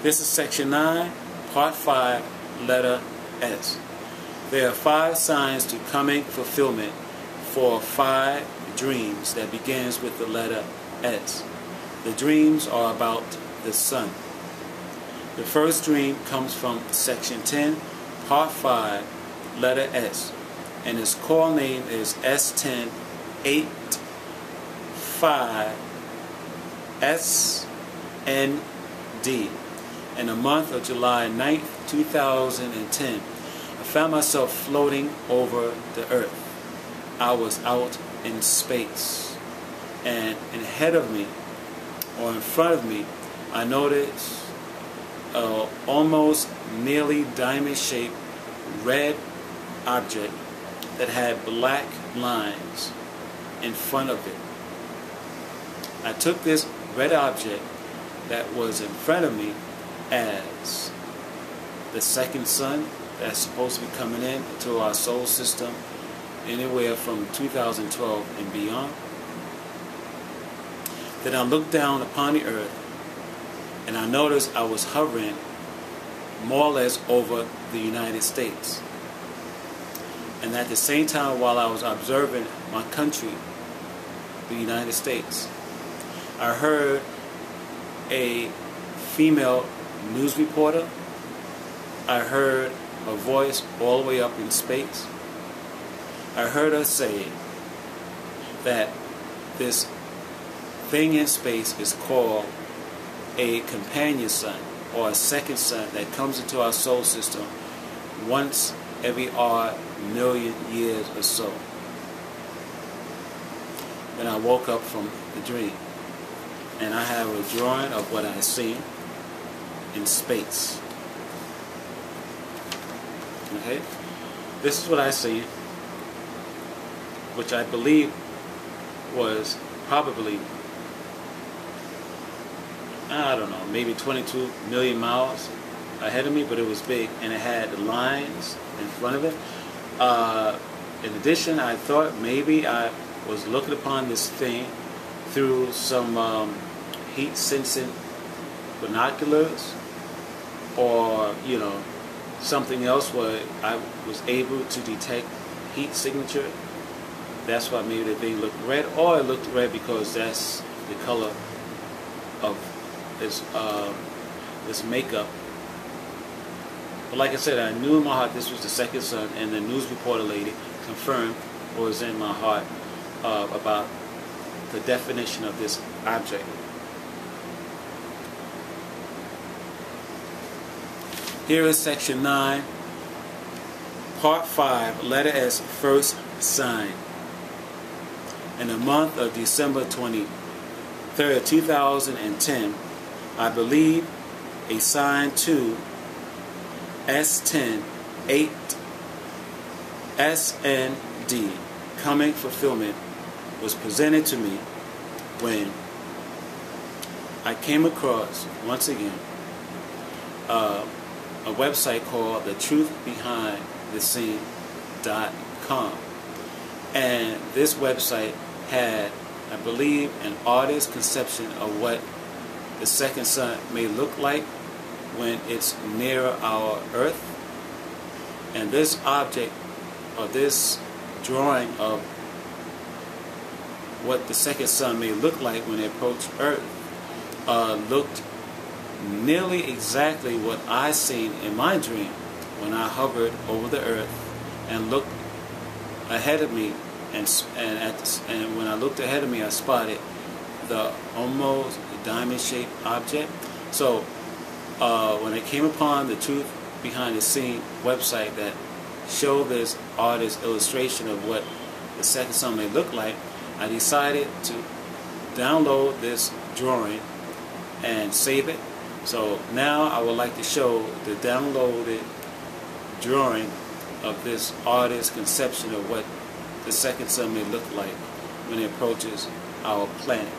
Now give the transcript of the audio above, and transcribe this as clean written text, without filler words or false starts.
This is section 9, part 5, letter S. There are 5 signs to coming fulfillment for 5 dreams that begins with the letter S. The dreams are about the sun. The first dream comes from section 10, part 5, letter S, and its call name is S1085SND. In the month of July 9th, 2010, I found myself floating over the earth. I was out in space, and ahead of me, or in front of me, I noticed a almost nearly diamond-shaped red object that had black lines in front of it. I took this red object that was in front of me as the second sun that's supposed to be coming into our solar system anywhere from 2012 and beyond. Then I looked down upon the earth and I noticed I was hovering more or less over the United States. And at the same time, while I was observing my country, the United States, I heard a female news reporter. I heard a voice all the way up in space. I heard her say that this thing in space is called a companion sun, or a second sun that comes into our solar system once every odd million years or so. Then I woke up from the dream, and I have a drawing of what I seen in space. Okay, this is what I see, which I believe was probably, I don't know, maybe 22 million miles ahead of me, but it was big, and it had lines in front of it. In addition, I thought maybe I was looking upon this thing through some heat-sensing binoculars, or something else where I was able to detect heat signature. That's why maybe the thing looked red, or it looked red because that's the color of this makeup. But like I said, I knew in my heart this was the second sun, and the news reporter lady confirmed what was in my heart about the definition of this object. Here is section 9, part 5, letter S, first sign. In the month of December 23rd, 2010, I believe a sign to S1085SND, coming fulfillment, was presented to me when I came across, once again, a website called thetruthbehindthescene.com. And this website had, I believe, an artist's conception of what the second sun may look like when it's nearer our earth. And this object, or this drawing of what the second sun may look like when it approached earth, looked nearly exactly what I seen in my dream when I hovered over the earth and looked ahead of me, and when I looked ahead of me, I spotted the almost diamond-shaped object. So when I came upon the Truth Behind the Scene website that showed this artist's illustration of what the second sun may look like, I decided to download this drawing and save it. So now I would like to show the downloaded drawing of this artist's conception of what the second sun may look like when it approaches our planet.